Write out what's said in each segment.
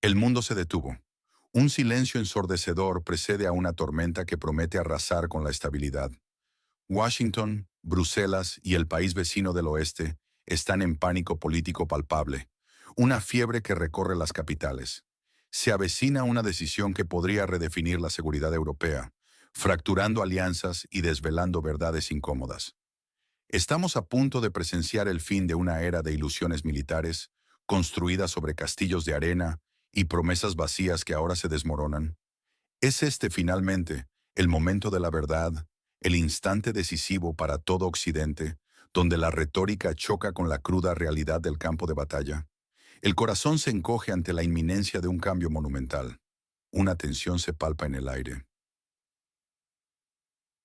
El mundo se detuvo. Un silencio ensordecedor precede a una tormenta que promete arrasar con la estabilidad. Washington, Bruselas y el país vecino del oeste están en pánico político palpable, una fiebre que recorre las capitales. Se avecina una decisión que podría redefinir la seguridad europea, fracturando alianzas y desvelando verdades incómodas. Estamos a punto de presenciar el fin de una era de ilusiones militares, construidas sobre castillos de arena y promesas vacías que ahora se desmoronan. Es este finalmente el momento de la verdad, el instante decisivo para todo Occidente, donde la retórica choca con la cruda realidad del campo de batalla. El corazón se encoge ante la inminencia de un cambio monumental. Una tensión se palpa en el aire.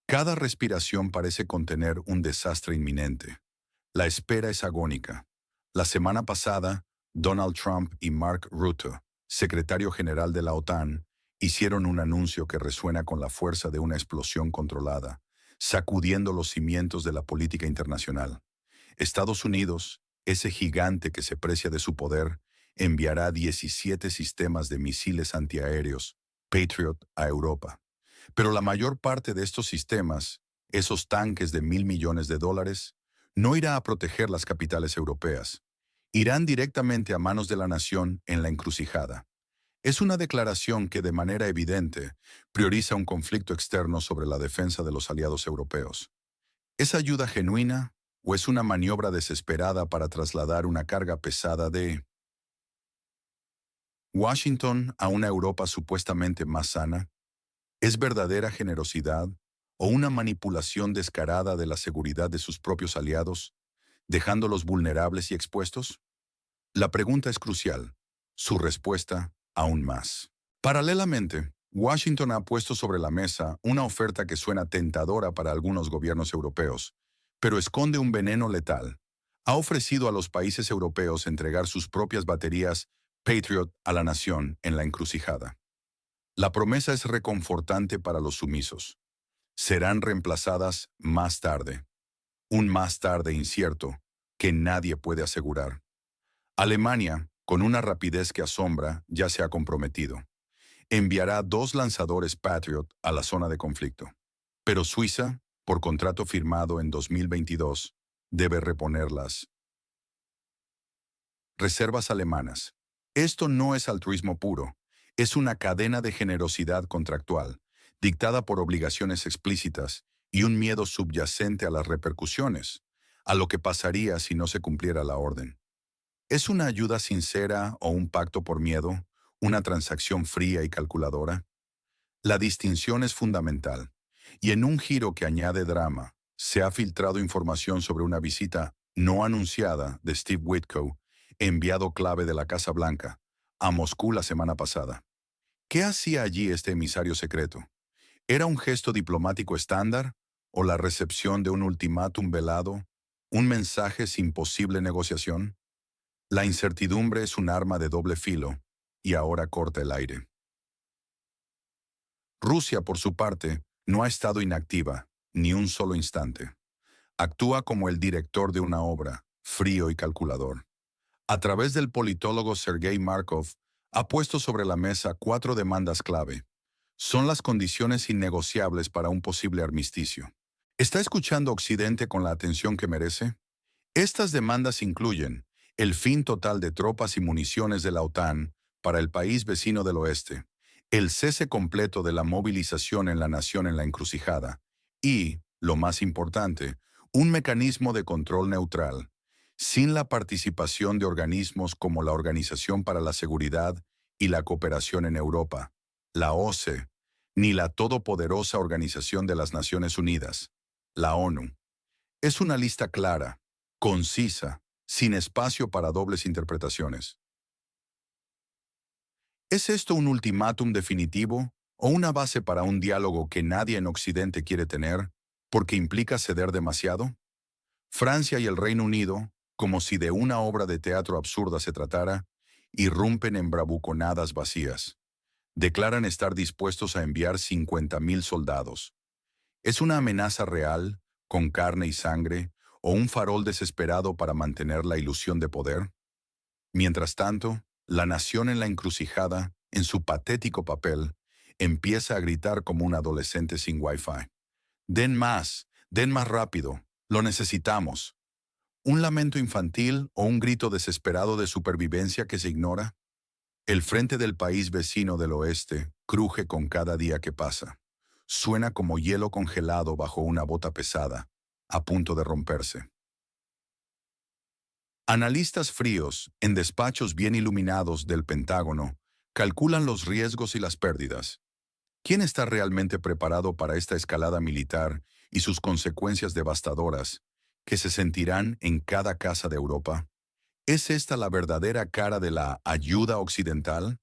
Cada respiración parece contener un desastre inminente. La espera es agónica. La semana pasada, Donald Trump y Mark Rutte, secretario general de la OTAN, hicieron un anuncio que resuena con la fuerza de una explosión controlada, sacudiendo los cimientos de la política internacional. Estados Unidos, ese gigante que se precia de su poder, enviará 17 sistemas de misiles antiaéreos, Patriot, a Europa. Pero la mayor parte de estos sistemas, esos tanques de $1.000 millones, no irá a proteger las capitales europeas. Irán directamente a manos de la nación en la encrucijada. Es una declaración que de manera evidente prioriza un conflicto externo sobre la defensa de los aliados europeos. ¿Es ayuda genuina o es una maniobra desesperada para trasladar una carga pesada de Washington a una Europa supuestamente más sana? ¿Es verdadera generosidad o una manipulación descarada de la seguridad de sus propios aliados, dejándolos vulnerables y expuestos? La pregunta es crucial, su respuesta aún más. Paralelamente, Washington ha puesto sobre la mesa una oferta que suena tentadora para algunos gobiernos europeos, pero esconde un veneno letal. Ha ofrecido a los países europeos entregar sus propias baterías Patriot a la nación en la encrucijada. La promesa es reconfortante para los sumisos. Serán reemplazadas más tarde. Un más tarde incierto que nadie puede asegurar. Alemania, con una rapidez que asombra, ya se ha comprometido. Enviará 2 lanzadores Patriot a la zona de conflicto. Pero Suiza, por contrato firmado en 2022, debe reponer las reservas alemanas. Esto no es altruismo puro, es una cadena de generosidad contractual, dictada por obligaciones explícitas y un miedo subyacente a las repercusiones, a lo que pasaría si no se cumpliera la orden. ¿Es una ayuda sincera o un pacto por miedo, una transacción fría y calculadora? La distinción es fundamental, y en un giro que añade drama, se ha filtrado información sobre una visita no anunciada de Steve Witkoff, enviado clave de la Casa Blanca, a Moscú la semana pasada. ¿Qué hacía allí este emisario secreto? ¿Era un gesto diplomático estándar o la recepción de un ultimátum velado, un mensaje sin posible negociación? La incertidumbre es un arma de doble filo y ahora corta el aire. Rusia, por su parte, no ha estado inactiva, ni un solo instante. Actúa como el director de una obra, frío y calculador. A través del politólogo Sergei Markov, ha puesto sobre la mesa 4 demandas clave. Son las condiciones innegociables para un posible armisticio. ¿Está escuchando Occidente con la atención que merece? Estas demandas incluyen el fin total de tropas y municiones de la OTAN para el país vecino del oeste, el cese completo de la movilización en la nación en la encrucijada y, lo más importante, un mecanismo de control neutral, sin la participación de organismos como la Organización para la Seguridad y la Cooperación en Europa, la OSCE, ni la todopoderosa Organización de las Naciones Unidas, la ONU. Es una lista clara, concisa, sin espacio para dobles interpretaciones. ¿Es esto un ultimátum definitivo o una base para un diálogo que nadie en Occidente quiere tener porque implica ceder demasiado? Francia y el Reino Unido, como si de una obra de teatro absurda se tratara, irrumpen en bravuconadas vacías. Declaran estar dispuestos a enviar 50.000 soldados. ¿Es una amenaza real, con carne y sangre, o un farol desesperado para mantener la ilusión de poder? Mientras tanto, la nación en la encrucijada, en su patético papel, empieza a gritar como un adolescente sin Wi-Fi. Den más rápido, lo necesitamos. ¿Un lamento infantil o un grito desesperado de supervivencia que se ignora? El frente del país vecino del oeste cruje con cada día que pasa. Suena como hielo congelado bajo una bota pesada, a punto de romperse. Analistas fríos, en despachos bien iluminados del Pentágono, calculan los riesgos y las pérdidas. ¿Quién está realmente preparado para esta escalada militar y sus consecuencias devastadoras que se sentirán en cada casa de Europa? ¿Es esta la verdadera cara de la ayuda occidental?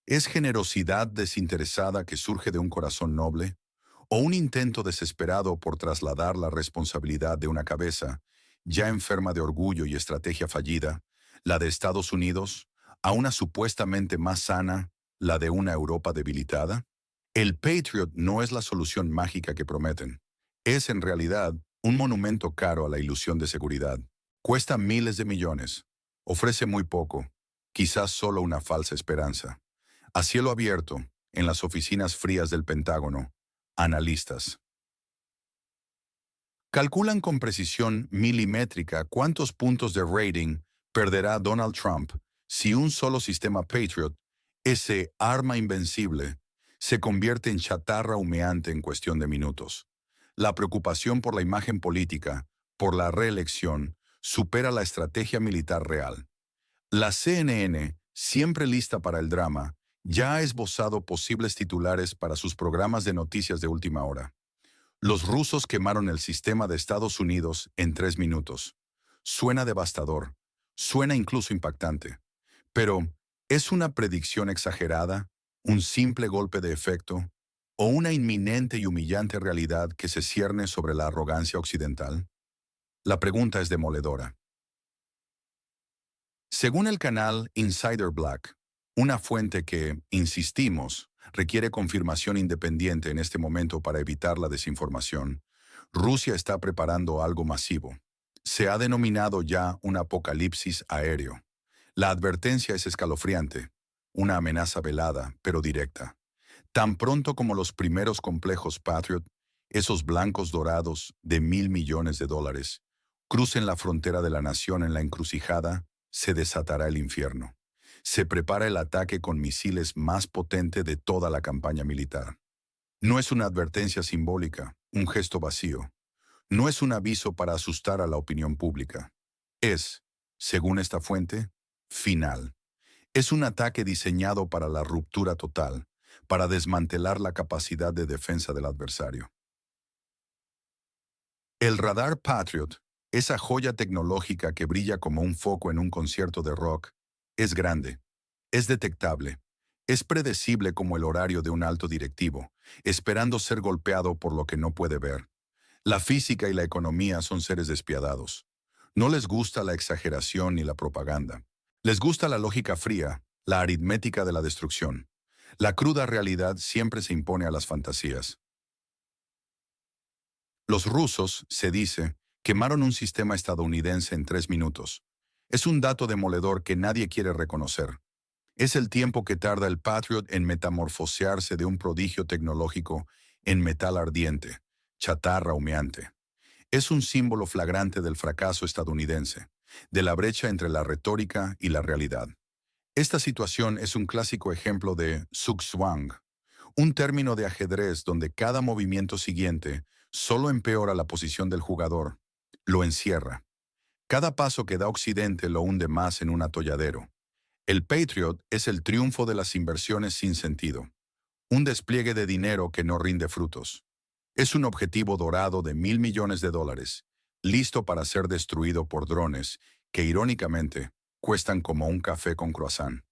¿Es generosidad desinteresada que surge de un corazón noble? ¿O un intento desesperado por trasladar la responsabilidad de una cabeza, ya enferma de orgullo y estrategia fallida, la de Estados Unidos, a una supuestamente más sana, la de una Europa debilitada? El Patriot no es la solución mágica que prometen. Es, en realidad, un monumento caro a la ilusión de seguridad. Cuesta miles de millones. Ofrece muy poco, quizás solo una falsa esperanza. A cielo abierto, en las oficinas frías del Pentágono, analistas calculan con precisión milimétrica cuántos puntos de rating perderá Donald Trump si un solo sistema Patriot, ese arma invencible, se convierte en chatarra humeante en cuestión de minutos. La preocupación por la imagen política, por la reelección, supera la estrategia militar real. La CNN, siempre lista para el drama, ya ha esbozado posibles titulares para sus programas de noticias de última hora. Los rusos quemaron el sistema de Estados Unidos en 3 minutos. Suena devastador, suena incluso impactante. Pero, ¿es una predicción exagerada, un simple golpe de efecto, o una inminente y humillante realidad que se cierne sobre la arrogancia occidental? La pregunta es demoledora. Según el canal Insider Black, una fuente que, insistimos, requiere confirmación independiente en este momento para evitar la desinformación, Rusia está preparando algo masivo. Se ha denominado ya un apocalipsis aéreo. La advertencia es escalofriante, una amenaza velada, pero directa. Tan pronto como los primeros complejos Patriot, esos blancos dorados de $1.000 millones, crucen la frontera de la nación en la encrucijada, se desatará el infierno. Se prepara el ataque con misiles más potente de toda la campaña militar. No es una advertencia simbólica, un gesto vacío. No es un aviso para asustar a la opinión pública. Es, según esta fuente, final. Es un ataque diseñado para la ruptura total, para desmantelar la capacidad de defensa del adversario. El radar Patriot, esa joya tecnológica que brilla como un foco en un concierto de rock, es grande, es detectable, es predecible como el horario de un alto directivo, esperando ser golpeado por lo que no puede ver. La física y la economía son seres despiadados. No les gusta la exageración ni la propaganda. Les gusta la lógica fría, la aritmética de la destrucción. La cruda realidad siempre se impone a las fantasías. Los rusos, se dice, quemaron un sistema estadounidense en 3 minutos. Es un dato demoledor que nadie quiere reconocer. Es el tiempo que tarda el Patriot en metamorfosearse de un prodigio tecnológico en metal ardiente, chatarra humeante. Es un símbolo flagrante del fracaso estadounidense, de la brecha entre la retórica y la realidad. Esta situación es un clásico ejemplo de zugzwang, un término de ajedrez donde cada movimiento siguiente solo empeora la posición del jugador, lo encierra. Cada paso que da Occidente lo hunde más en un atolladero. El Patriot es el triunfo de las inversiones sin sentido, un despliegue de dinero que no rinde frutos. Es un objetivo dorado de $1.000 millones, listo para ser destruido por drones que, irónicamente, cuestan como un café con croissant.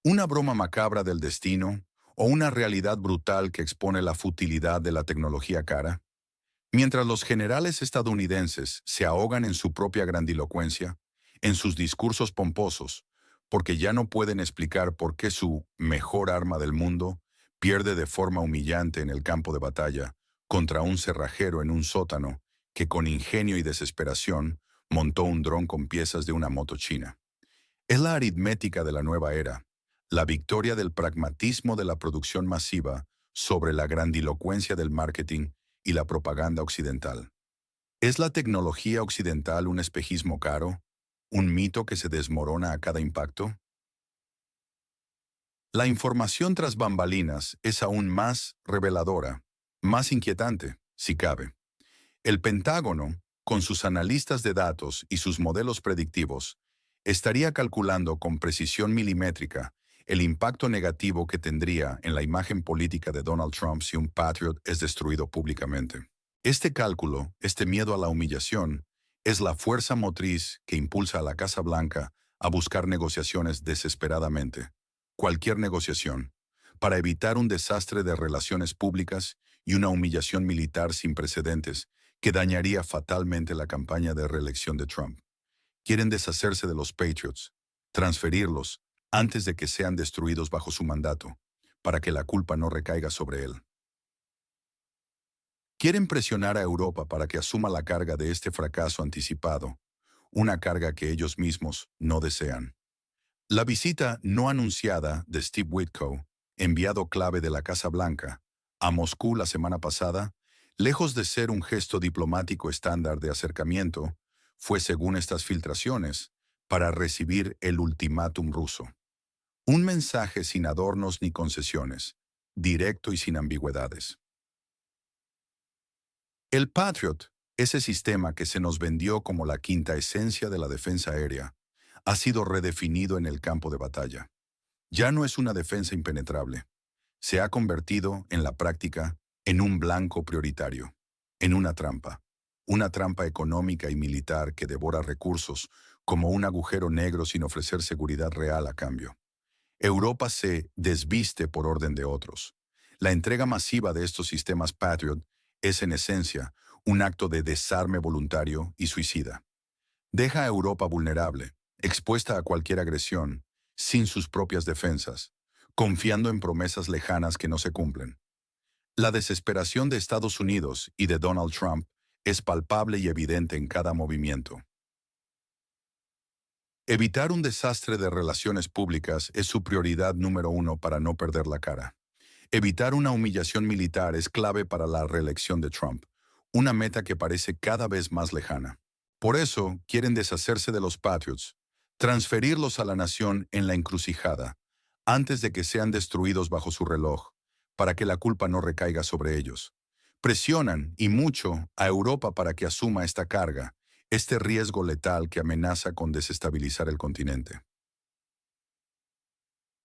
¿Una broma macabra del destino o una realidad brutal que expone la futilidad de la tecnología cara? Mientras los generales estadounidenses se ahogan en su propia grandilocuencia, en sus discursos pomposos, porque ya no pueden explicar por qué su mejor arma del mundo pierde de forma humillante en el campo de batalla contra un cerrajero en un sótano que con ingenio y desesperación montó un dron con piezas de una moto china. Es la aritmética de la nueva era, la victoria del pragmatismo de la producción masiva sobre la grandilocuencia del marketing y la propaganda occidental. ¿Es la tecnología occidental un espejismo caro? ¿Un mito que se desmorona a cada impacto? La información tras bambalinas es aún más reveladora, más inquietante, si cabe. El Pentágono, con sus analistas de datos y sus modelos predictivos, estaría calculando con precisión milimétrica el impacto negativo que tendría en la imagen política de Donald Trump si un Patriot es destruido públicamente. Este cálculo, este miedo a la humillación, es la fuerza motriz que impulsa a la Casa Blanca a buscar negociaciones desesperadamente, cualquier negociación, para evitar un desastre de relaciones públicas y una humillación militar sin precedentes que dañaría fatalmente la campaña de reelección de Trump. Quieren deshacerse de los Patriots, transferirlos antes de que sean destruidos bajo su mandato, para que la culpa no recaiga sobre él. Quieren presionar a Europa para que asuma la carga de este fracaso anticipado, una carga que ellos mismos no desean. La visita no anunciada de Steve Witkoff, enviado clave de la Casa Blanca, a Moscú la semana pasada, lejos de ser un gesto diplomático estándar de acercamiento, fue, según estas filtraciones, para recibir el ultimátum ruso. Un mensaje sin adornos ni concesiones, directo y sin ambigüedades. El Patriot, ese sistema que se nos vendió como la quinta esencia de la defensa aérea, ha sido redefinido en el campo de batalla. Ya no es una defensa impenetrable. Se ha convertido, en la práctica, en un blanco prioritario, en una trampa económica y militar que devora recursos como un agujero negro sin ofrecer seguridad real a cambio. Europa se desviste por orden de otros. La entrega masiva de estos sistemas Patriot es, en esencia, un acto de desarme voluntario y suicida. Deja a Europa vulnerable, expuesta a cualquier agresión, sin sus propias defensas, confiando en promesas lejanas que no se cumplen. La desesperación de Estados Unidos y de Donald Trump es palpable y evidente en cada movimiento. Evitar un desastre de relaciones públicas es su prioridad número uno para no perder la cara. Evitar una humillación militar es clave para la reelección de Trump, una meta que parece cada vez más lejana. Por eso quieren deshacerse de los Patriots, transferirlos a la nación en la encrucijada, antes de que sean destruidos bajo su reloj, para que la culpa no recaiga sobre ellos. Presionan, y mucho, a Europa para que asuma esta carga, este riesgo letal que amenaza con desestabilizar el continente.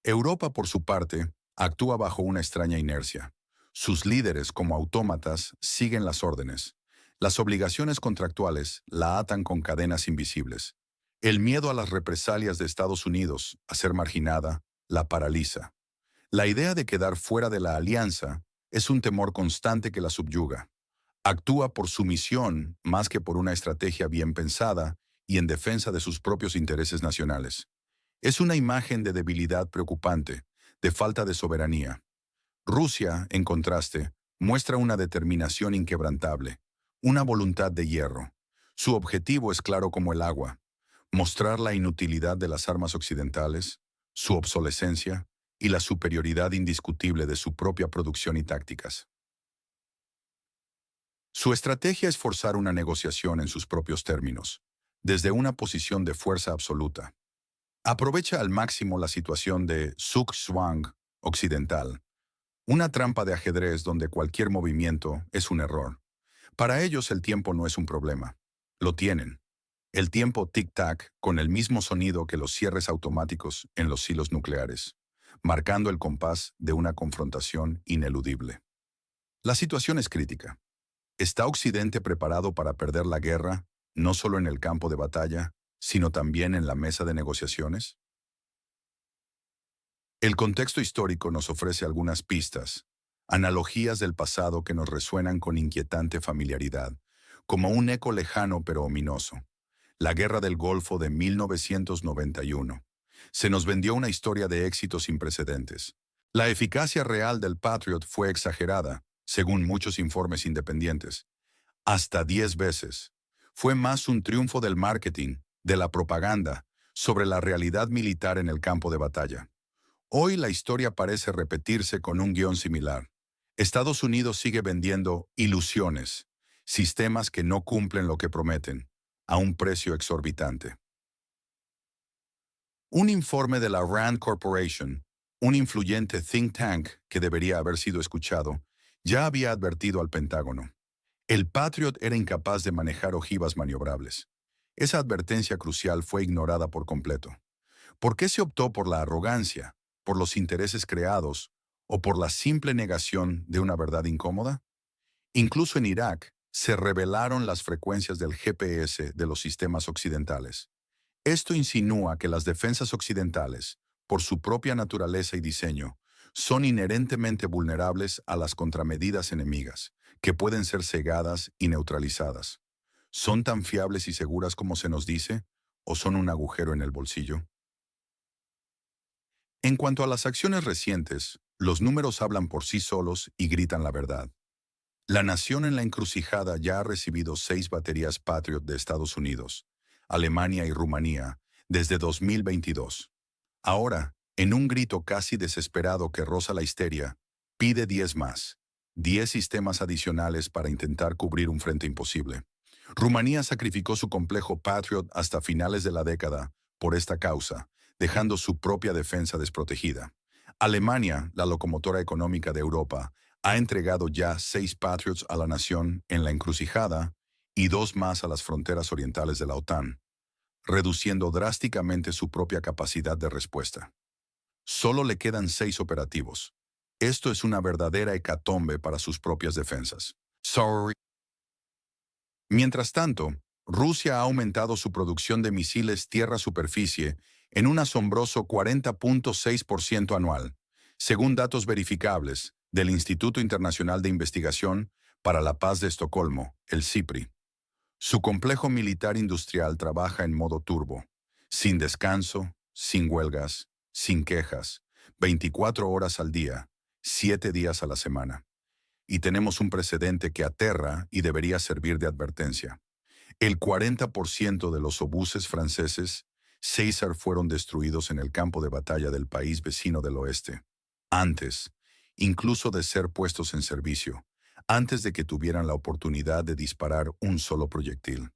Europa, por su parte, actúa bajo una extraña inercia. Sus líderes, como autómatas, siguen las órdenes. Las obligaciones contractuales la atan con cadenas invisibles. El miedo a las represalias de Estados Unidos, a ser marginada, la paraliza. La idea de quedar fuera de la alianza es un temor constante que la subyuga. Actúa por sumisión más que por una estrategia bien pensada y en defensa de sus propios intereses nacionales. Es una imagen de debilidad preocupante, de falta de soberanía. Rusia, en contraste, muestra una determinación inquebrantable, una voluntad de hierro. Su objetivo es claro como el agua: mostrar la inutilidad de las armas occidentales, su obsolescencia y la superioridad indiscutible de su propia producción y tácticas. Su estrategia es forzar una negociación en sus propios términos, desde una posición de fuerza absoluta. Aprovecha al máximo la situación de Zugzwang occidental, una trampa de ajedrez donde cualquier movimiento es un error. Para ellos el tiempo no es un problema. Lo tienen. El tiempo tic-tac con el mismo sonido que los cierres automáticos en los silos nucleares, marcando el compás de una confrontación ineludible. La situación es crítica. ¿Está Occidente preparado para perder la guerra, no solo en el campo de batalla, sino también en la mesa de negociaciones? El contexto histórico nos ofrece algunas pistas, analogías del pasado que nos resuenan con inquietante familiaridad, como un eco lejano pero ominoso. La Guerra del Golfo de 1991. Se nos vendió una historia de éxito sin precedentes. La eficacia real del Patriot fue exagerada, según muchos informes independientes, hasta 10 veces. Fue más un triunfo del marketing, de la propaganda, sobre la realidad militar en el campo de batalla. Hoy la historia parece repetirse con un guión similar. Estados Unidos sigue vendiendo ilusiones, sistemas que no cumplen lo que prometen, a un precio exorbitante. Un informe de la RAND Corporation, un influyente think tank que debería haber sido escuchado, ya había advertido al Pentágono. El Patriot era incapaz de manejar ojivas maniobrables. Esa advertencia crucial fue ignorada por completo. ¿Por qué se optó por la arrogancia, por los intereses creados o por la simple negación de una verdad incómoda? Incluso en Irak se revelaron las frecuencias del GPS de los sistemas occidentales. Esto insinúa que las defensas occidentales, por su propia naturaleza y diseño, son inherentemente vulnerables a las contramedidas enemigas, que pueden ser cegadas y neutralizadas. ¿Son tan fiables y seguras como se nos dice, o son un agujero en el bolsillo? En cuanto a las acciones recientes, los números hablan por sí solos y gritan la verdad. La nación en la encrucijada ya ha recibido 6 baterías Patriot de Estados Unidos, Alemania y Rumanía desde 2022. Ahora, en un grito casi desesperado que roza la histeria, pide 10 más, 10 sistemas adicionales para intentar cubrir un frente imposible. Rumanía sacrificó su complejo Patriot hasta finales de la década por esta causa, dejando su propia defensa desprotegida. Alemania, la locomotora económica de Europa, ha entregado ya 6 Patriots a la nación en la encrucijada y 2 más a las fronteras orientales de la OTAN, reduciendo drásticamente su propia capacidad de respuesta. Solo le quedan 6 operativos. Esto es una verdadera hecatombe para sus propias defensas. Sorry. Mientras tanto, Rusia ha aumentado su producción de misiles tierra-superficie en un asombroso 40.6% anual, según datos verificables del Instituto Internacional de Investigación para la Paz de Estocolmo, el CIPRI. Su complejo militar industrial trabaja en modo turbo, sin descanso, sin huelgas, sin quejas, 24 horas al día, 7 días a la semana. Y tenemos un precedente que aterra y debería servir de advertencia. El 40% de los obuses franceses César fueron destruidos en el campo de batalla del país vecino del oeste, antes, incluso de ser puestos en servicio, antes de que tuvieran la oportunidad de disparar un solo proyectil.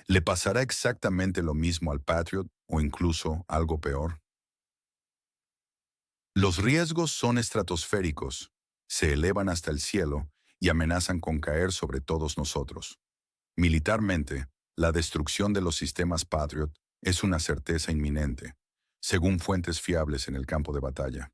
¿Le pasará exactamente lo mismo al Patriot o incluso algo peor? Los riesgos son estratosféricos, se elevan hasta el cielo y amenazan con caer sobre todos nosotros. Militarmente, la destrucción de los sistemas Patriot es una certeza inminente, según fuentes fiables en el campo de batalla.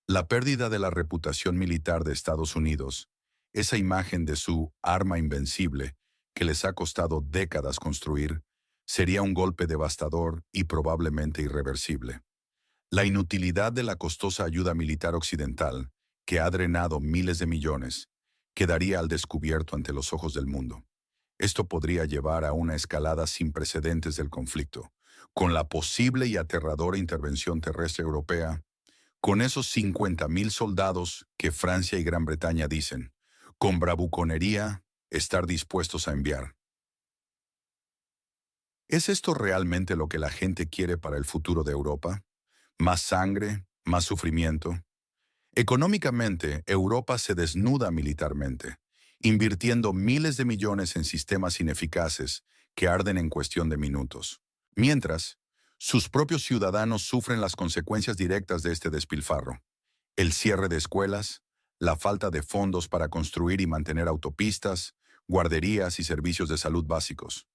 La pérdida de la reputación militar de Estados Unidos, esa imagen de su arma invencible que les ha costado décadas construir, sería un golpe devastador y probablemente irreversible. La inutilidad de la costosa ayuda militar occidental, que ha drenado miles de millones, quedaría al descubierto ante los ojos del mundo. Esto podría llevar a una escalada sin precedentes del conflicto, con la posible y aterradora intervención terrestre europea, con esos 50.000 soldados que Francia y Gran Bretaña dicen, con bravuconería, estar dispuestos a enviar. ¿Es esto realmente lo que la gente quiere para el futuro de Europa? ¿Más sangre? ¿Más sufrimiento? Económicamente, Europa se desnuda militarmente, invirtiendo miles de millones en sistemas ineficaces que arden en cuestión de minutos. Mientras, sus propios ciudadanos sufren las consecuencias directas de este despilfarro. El cierre de escuelas, la falta de fondos para construir y mantener autopistas, guarderías y servicios de salud básicos.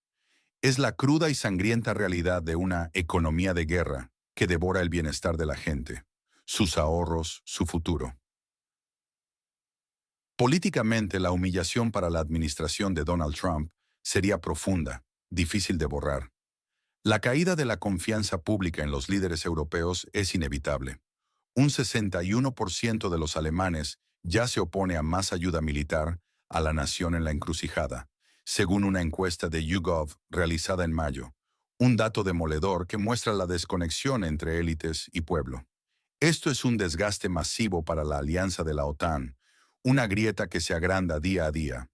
Es la cruda y sangrienta realidad de una economía de guerra que devora el bienestar de la gente, sus ahorros, su futuro. Políticamente, la humillación para la administración de Donald Trump sería profunda, difícil de borrar. La caída de la confianza pública en los líderes europeos es inevitable. Un 61% de los alemanes ya se opone a más ayuda militar a la nación en la encrucijada, según una encuesta de YouGov realizada en mayo, un dato demoledor que muestra la desconexión entre élites y pueblo. Esto es un desgaste masivo para la alianza de la OTAN, una grieta que se agranda día a día.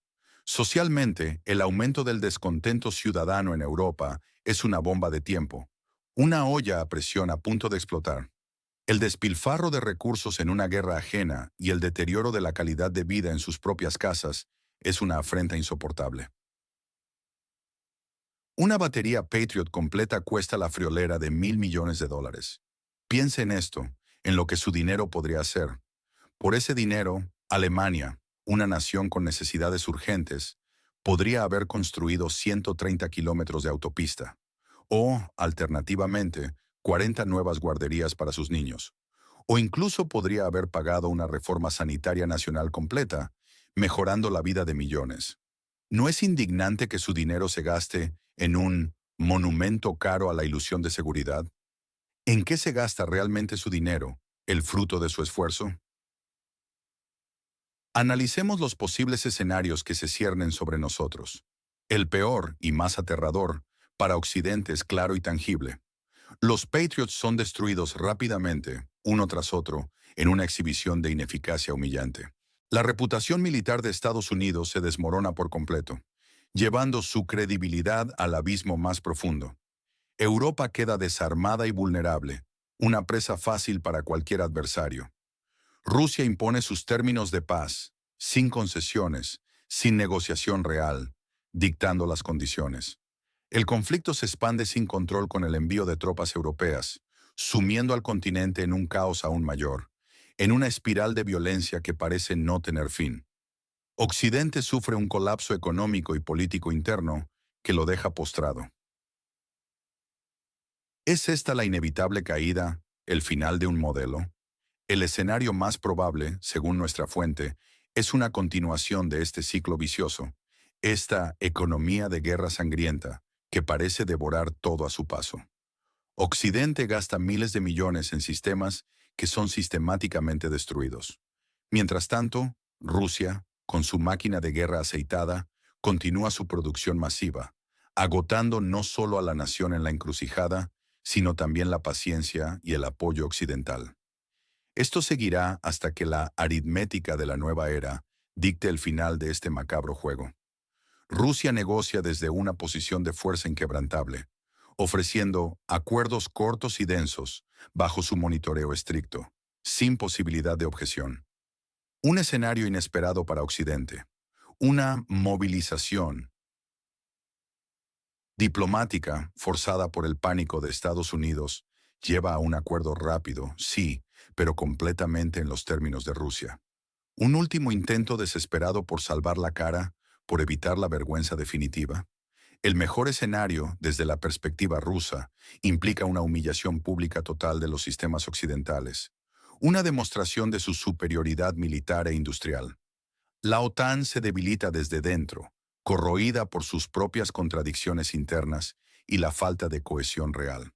Socialmente, el aumento del descontento ciudadano en Europa es una bomba de tiempo, Una olla a presión a punto de explotar. El despilfarro de recursos en una guerra ajena y el deterioro de la calidad de vida en sus propias casas es una afrenta insoportable. Una batería Patriot completa cuesta la friolera de $1.000 millones. Piense en esto, en lo que su dinero podría hacer. Por ese dinero, Alemania, una nación con necesidades urgentes, podría haber construido 130 kilómetros de autopista, o, alternativamente, 40 nuevas guarderías para sus niños. O incluso podría haber pagado una reforma sanitaria nacional completa, mejorando la vida de millones. ¿No es indignante que su dinero se gaste en un monumento caro a la ilusión de seguridad? ¿En qué se gasta realmente su dinero, el fruto de su esfuerzo? Analicemos los posibles escenarios que se ciernen sobre nosotros. El peor y más aterrador, para Occidente es claro y tangible. Los Patriots son destruidos rápidamente, uno tras otro, en una exhibición de ineficacia humillante. La reputación militar de Estados Unidos se desmorona por completo, llevando su credibilidad al abismo más profundo. Europa queda desarmada y vulnerable, una presa fácil para cualquier adversario. Rusia impone sus términos de paz, sin concesiones, sin negociación real, dictando las condiciones. El conflicto se expande sin control con el envío de tropas europeas, sumiendo al continente en un caos aún mayor, en una espiral de violencia que parece no tener fin. Occidente sufre un colapso económico y político interno que lo deja postrado. ¿Es esta la inevitable caída, el final de un modelo? El escenario más probable, según nuestra fuente, es una continuación de este ciclo vicioso, esta economía de guerra sangrienta que parece devorar todo a su paso. Occidente gasta miles de millones en sistemas que son sistemáticamente destruidos. Mientras tanto, Rusia, con su máquina de guerra aceitada, continúa su producción masiva, agotando no solo a la nación en la encrucijada, sino también la paciencia y el apoyo occidental. Esto seguirá hasta que la aritmética de la nueva era dicte el final de este macabro juego. Rusia negocia desde una posición de fuerza inquebrantable, ofreciendo acuerdos cortos y densos bajo su monitoreo estricto, sin posibilidad de objeción. Un escenario inesperado para Occidente. Una movilización diplomática forzada por el pánico de Estados Unidos lleva a un acuerdo rápido, sí, pero completamente en los términos de Rusia. Un último intento desesperado por salvar la cara, por evitar la vergüenza definitiva. El mejor escenario, desde la perspectiva rusa, implica una humillación pública total de los sistemas occidentales, una demostración de su superioridad militar e industrial. La OTAN se debilita desde dentro, corroída por sus propias contradicciones internas y la falta de cohesión real.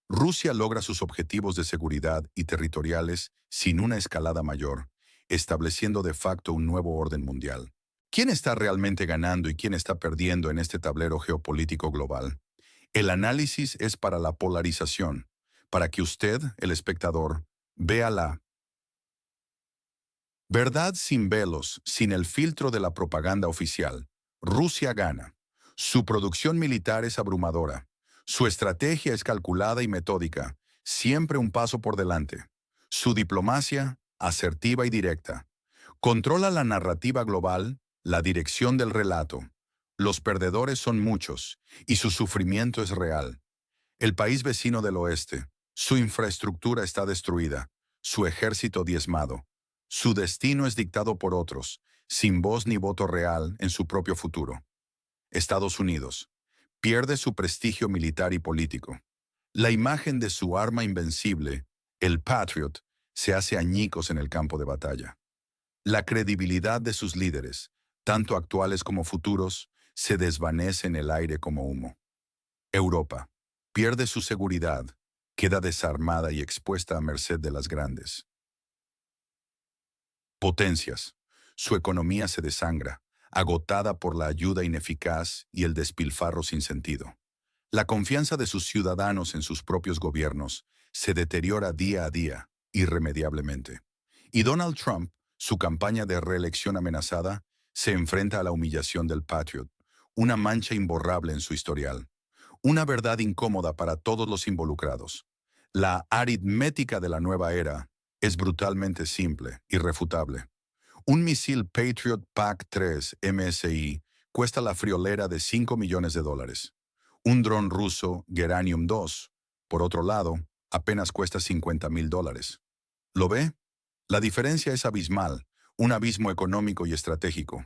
Rusia logra sus objetivos de seguridad y territoriales sin una escalada mayor, estableciendo de facto un nuevo orden mundial. ¿Quién está realmente ganando y quién está perdiendo en este tablero geopolítico global? El análisis es para la polarización, para que usted, el espectador, vea la verdad sin velos, sin el filtro de la propaganda oficial. Rusia gana. Su producción militar es abrumadora. Su estrategia es calculada y metódica, siempre un paso por delante. Su diplomacia, asertiva y directa. Controla la narrativa global, la dirección del relato. Los perdedores son muchos, y su sufrimiento es real. El país vecino del oeste, su infraestructura está destruida, su ejército diezmado. Su destino es dictado por otros, sin voz ni voto real en su propio futuro. Estados Unidos pierde su prestigio militar y político. La imagen de su arma invencible, el Patriot, se hace añicos en el campo de batalla. La credibilidad de sus líderes, tanto actuales como futuros, se desvanece en el aire como humo. Europa pierde su seguridad, queda desarmada y expuesta a merced de las grandes potencias. Su economía se desangra, agotada por la ayuda ineficaz y el despilfarro sin sentido. La confianza de sus ciudadanos en sus propios gobiernos se deteriora día a día, irremediablemente. Y Donald Trump, su campaña de reelección amenazada, se enfrenta a la humillación del Patriot, una mancha imborrable en su historial. Una verdad incómoda para todos los involucrados. La aritmética de la nueva era es brutalmente simple, irrefutable. Un misil Patriot PAC-3 MSI cuesta la friolera de $5 millones. Un dron ruso Geranium 2, por otro lado, apenas cuesta $50,000. ¿Lo ve? La diferencia es abismal, un abismo económico y estratégico.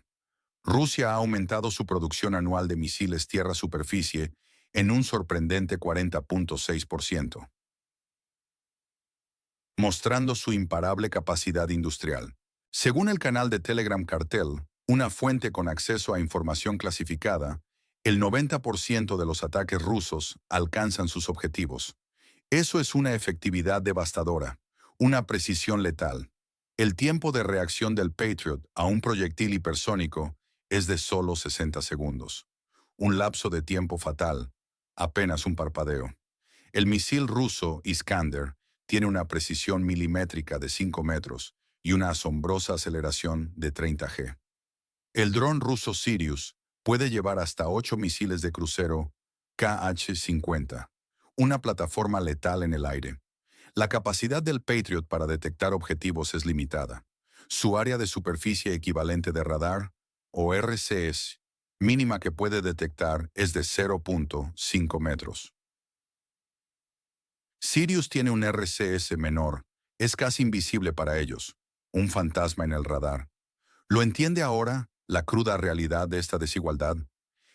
Rusia ha aumentado su producción anual de misiles tierra-superficie en un sorprendente 40.6%, mostrando su imparable capacidad industrial. Según el canal de Telegram Cartel, una fuente con acceso a información clasificada, el 90% de los ataques rusos alcanzan sus objetivos. Eso es una efectividad devastadora, una precisión letal. El tiempo de reacción del Patriot a un proyectil hipersónico es de solo 60 segundos. Un lapso de tiempo fatal, apenas un parpadeo. El misil ruso Iskander tiene una precisión milimétrica de 5 metros y una asombrosa aceleración de 30 G. El dron ruso Sirius puede llevar hasta 8 misiles de crucero KH-50, una plataforma letal en el aire. La capacidad del Patriot para detectar objetivos es limitada. Su área de superficie equivalente de radar, o RCS, mínima que puede detectar es de 0.5 metros. Sirius tiene un RCS menor, es casi invisible para ellos, un fantasma en el radar. ¿Lo entiende ahora la cruda realidad de esta desigualdad?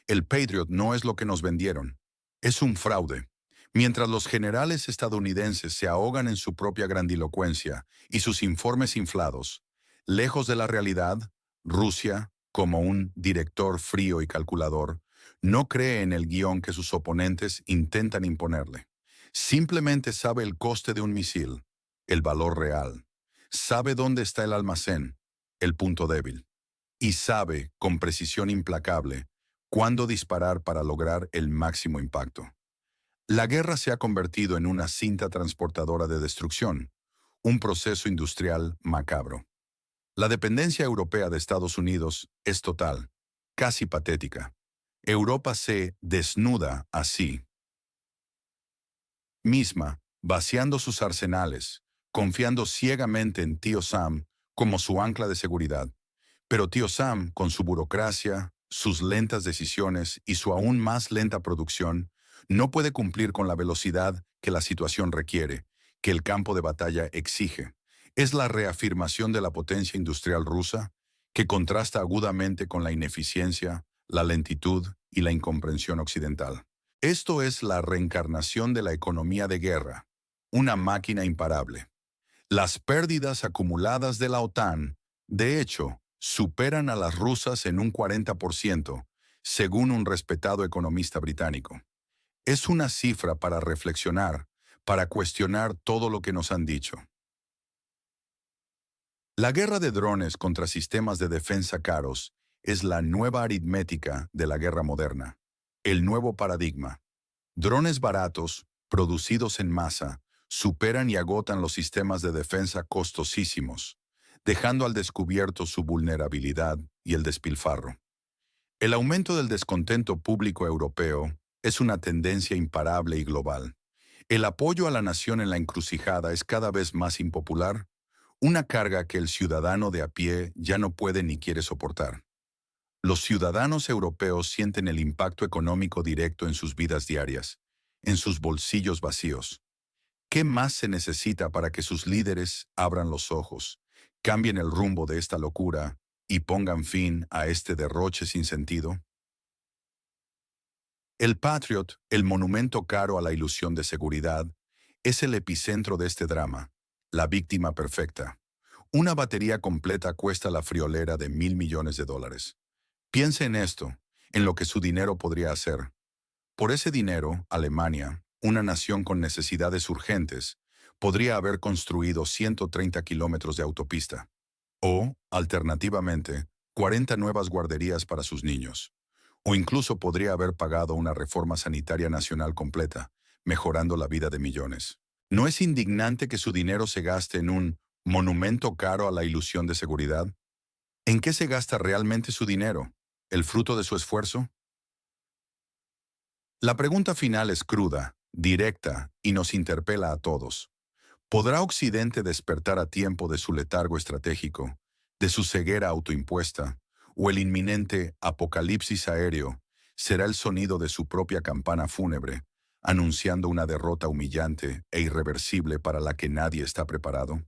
El Patriot no es lo que nos vendieron, es un fraude. Mientras los generales estadounidenses se ahogan en su propia grandilocuencia y sus informes inflados, lejos de la realidad, Rusia, como un director frío y calculador, no cree en el guión que sus oponentes intentan imponerle. Simplemente sabe el coste de un misil, el valor real. Sabe dónde está el almacén, el punto débil. Y sabe, con precisión implacable, cuándo disparar para lograr el máximo impacto. La guerra se ha convertido en una cinta transportadora de destrucción, un proceso industrial macabro. La dependencia europea de Estados Unidos es total, casi patética. Europa se desnuda así misma, vaciando sus arsenales, confiando ciegamente en Tío Sam como su ancla de seguridad. Pero Tío Sam, con su burocracia, sus lentas decisiones y su aún más lenta producción, no puede cumplir con la velocidad que la situación requiere, que el campo de batalla exige. Es la reafirmación de la potencia industrial rusa, que contrasta agudamente con la ineficiencia, la lentitud y la incomprensión occidental. Esto es la reencarnación de la economía de guerra, una máquina imparable. Las pérdidas acumuladas de la OTAN, de hecho, superan a las rusas en un 40%, según un respetado economista británico. Es una cifra para reflexionar, para cuestionar todo lo que nos han dicho. La guerra de drones contra sistemas de defensa caros es la nueva aritmética de la guerra moderna, el nuevo paradigma. Drones baratos, producidos en masa, superan y agotan los sistemas de defensa costosísimos, dejando al descubierto su vulnerabilidad y el despilfarro. El aumento del descontento público europeo es una tendencia imparable y global. El apoyo a la nación en la encrucijada es cada vez más impopular, una carga que el ciudadano de a pie ya no puede ni quiere soportar. Los ciudadanos europeos sienten el impacto económico directo en sus vidas diarias, en sus bolsillos vacíos. ¿Qué más se necesita para que sus líderes abran los ojos, cambien el rumbo de esta locura y pongan fin a este derroche sin sentido? El Patriot, el monumento caro a la ilusión de seguridad, es el epicentro de este drama, la víctima perfecta. Una batería completa cuesta la friolera de $1,000 millones. Piense en esto, en lo que su dinero podría hacer. Por ese dinero, Alemania, una nación con necesidades urgentes, podría haber construido 130 kilómetros de autopista. O, alternativamente, 40 nuevas guarderías para sus niños. O incluso podría haber pagado una reforma sanitaria nacional completa, mejorando la vida de millones. ¿No es indignante que su dinero se gaste en un monumento caro a la ilusión de seguridad? ¿En qué se gasta realmente su dinero? ¿El fruto de su esfuerzo? La pregunta final es cruda, directa y nos interpela a todos. ¿Podrá Occidente despertar a tiempo de su letargo estratégico, de su ceguera autoimpuesta, o el inminente apocalipsis aéreo será el sonido de su propia campana fúnebre, anunciando una derrota humillante e irreversible para la que nadie está preparado?